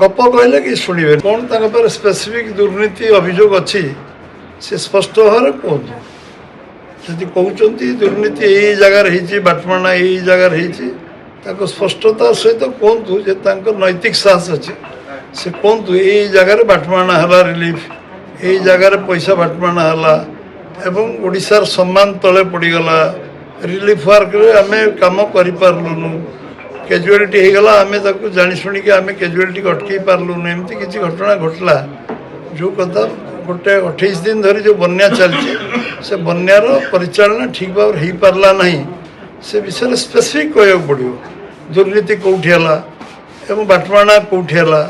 गप कहले कि शुणे कौन पर स्पेसिफिक दुर्नीति अभियोग अच्छी से स्पष्ट भाव कहतु जदि कहते दुर्नीति यही जगार बाटमाणा यही जगार स्पष्टता सहित कहतु जे नैतिक साहस अच्छे से कहतु यही जगार बाटमाणा है रिलीफ यही जगार पैसा बाटमाणा है एवं ओडिशार सम्मान तले पड़गला रिलीफ वर्क आम कम करलुनु कैजुआलिटी होगला आम जाशुणी आम कैजुआलिटी अटकई पार्लुनु एमती किसी घटना घटला जो कथा गोटे 28 दिन धरी जो बन्या चलती से बन्यार परिचालना ठीक भाव हो पारला नहीं से विषय स्पेसिफिक कहूँ पड़ो दुर्नीति कौटी है बाटमाणा कौटी है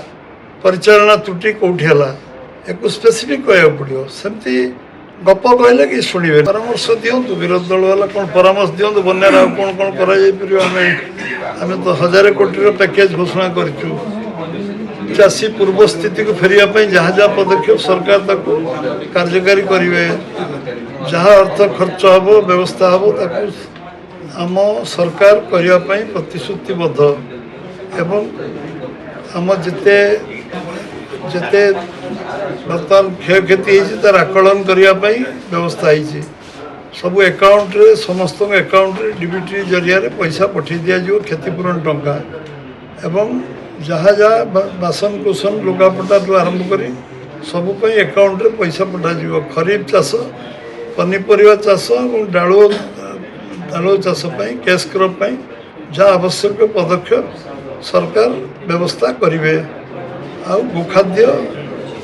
परिचालना त्रुटि कौटी है एक स्पेसिफिक कहूँ पड़ो सेमती गप कहले कि शुणे परामर्श दिंतु विरोधी दल वाला कौन परामर्श दिंतु बन्यार कौन कौन करें तो 1000 कोटी पैकेज घोषणा करूँ चाषी पूर्व स्थिति को फेरिया जहाँ जहाँ पदक्षेप सरकार ताको कार्यकारी करेंगे जहाँ अर्थ खर्च हम व्यवस्था हम आम सरकार करने प्रतिश्रुतिबद्ध एवं आम जिते जिते बर्तमान क्षयक्षति तार आकलन करने व्यवस्था है सबू एकाउंट रे समस्त एकाउंट रे डीबीटी जरिया पैसा पठे दिज्व क्षतिपूरण टंका एवं जहाँ जहाँ बासन कुसन लुगापटा आरंभ कर सबुप एकाउंट रे पैसा पठाଯିव खरीफ चाष पनीपरिया चाष और डालुआ चाष कैश क्रॉप जहाँ आवश्यक पदक्षेप सरकार व्यवस्था करेंगे आ गोखाद्य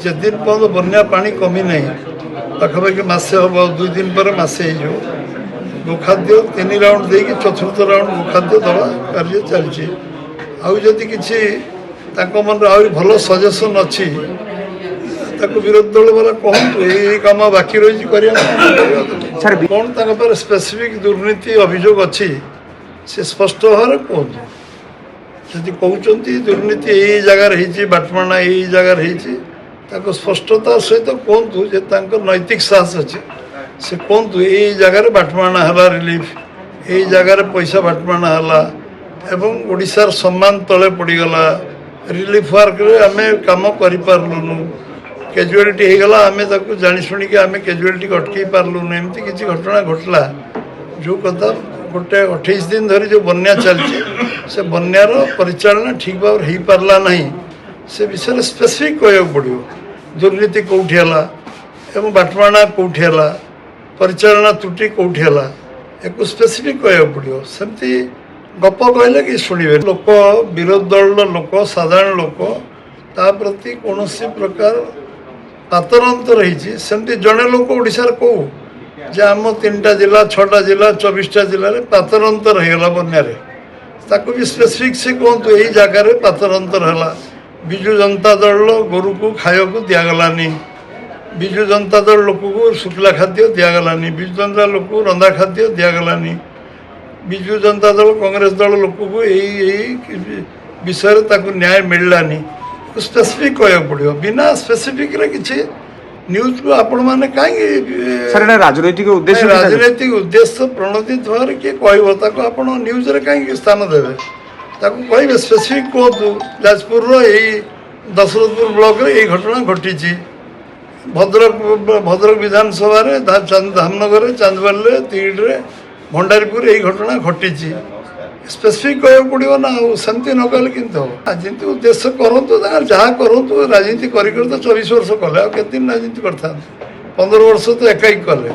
जेदिन पर्यटन बन्या पानी कमी नहीं पाखापाखि मसे हम 2 दिन पर मसे हो गोखाद्य 3 राउंड दे कि 4th राउंड गोखाद्य दवा कार्य चलती आदि किसी मन आ भल सजेसन अच्छी विरोधी दल वाला कहतु यही कम बाकी रही कौन पर स्पेसिफिक दुर्नीति अभियोग अच्छी से स्पष्ट भाव कहतु जदि कहते दुर्नीति यही जगार बाटमाणा यही जगार स्पष्टता सहित कहतु जे नैतिक साहस अच्छे से कहतु यही जगार बाटमाणा है रिलीफ यही जगार पैसा बाटमाणा है एवं ओडिशार सम्मान तले पड़गला रिलीफ वर्क आम कम करलुनु कैजुआलिटी होगला आम जाशुणी आम कैजुआलिटी अटकई पार्लुनु एमती किसी घटना घटला जो कथा गोटे 28 दिन धरी जो बन्या चलती से बन्यार परिचालना ठीक भाव हो पारला नहीं से विषय स्पेसिफिक कहूँ पड़ो दुर्नीति कौटी है बाटमाणा कौटी है परिचालना त्रुटि कौटी है एक स्पेसिफिक कहूँ पड़ो सेमती गप कहले कि शुणे लोक विरोधी दल लोक साधारण लोक ता प्रति कौन प्रकार पातरंतर रही सेमती जड़े लोक ओडिशार कौ जे आम 3टा जिला 6टा जिला 24टा जिले में पातरंतर होगला बन्यारे ताको भी स्पेसिफिक से कहतु यही जगार पातरंतर है विजु जनता दल गोरु को खाया को दिगलानी विजु जनता दल लोक को शुक्ला खाद्य दिगलानी विजु जनता लोक को रंधा खाद्य दिगलानी विजु जनता दल कांग्रेस दल लोक को यही विषय न्याय मिललानी स्पेसिफिक कहूँ पड़ो बिना स्पेसिफिक किसी न्यूज को आपण मैंने कहीं राजनैतिक उद्देश्य प्रणोदित भाव किए कह न्यूज रे कहीं स्थान देवे कहे स्पेसिफिक कहतु जाजपुर यही दशरथपुर ब्लॉक रे यही घटना घटी भद्रक विधानसभा धामनगर चांदबाल तीड़े भंडारीपुर यही घटना घटी स्पेसिफिक कहूँ पड़ो ना सेमती न कहले कि राजनीति उद्देश्य करूँ जहाँ करूँ राजनीति कर 24 वर्ष कले आते दिन राजनीति करता 15 वर्ष तो एकाई कले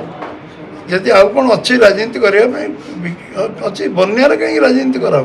जदि आउ कौन अच्छी राजनीति करने अच्छी बन्यार कहीं राजनीति करा